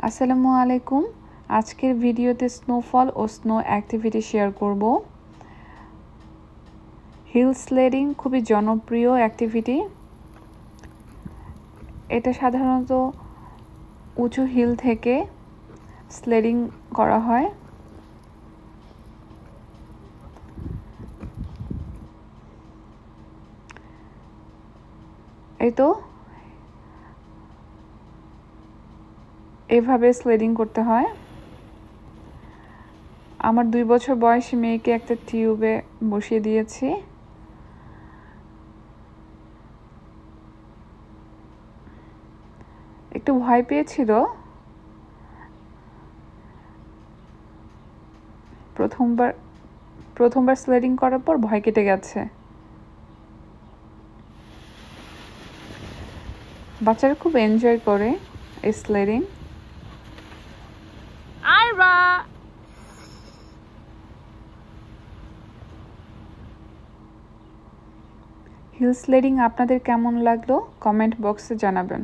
আসসালামু আলাইকুম। আজকের ভিডিওতে স্নোফল ও স্নো অ্যাক্টিভিটি শেয়ার করব। হিল স্লেডিং খুবই জনপ্রিয় অ্যাক্টিভিটি। এটা সাধারণত উঁচু হিল থেকে স্লেডিং করা হয়। এই তো এভাবে স্লেডিং করতে হয়। আমার 2 বছর বয়সী মেয়েকে একটা টিউবে বসিয়ে দিয়েছি। একটু ভয় পেয়েছিল প্রথমবার স্লেডিং করার পর ভয় কেটে গেছে। বাচ্চারা খুব এনজয় করে এই স্লেডিং। হিল স্লেডিং আপনাদের কেমন লাগলো কমেন্ট বক্সে জানাবেন।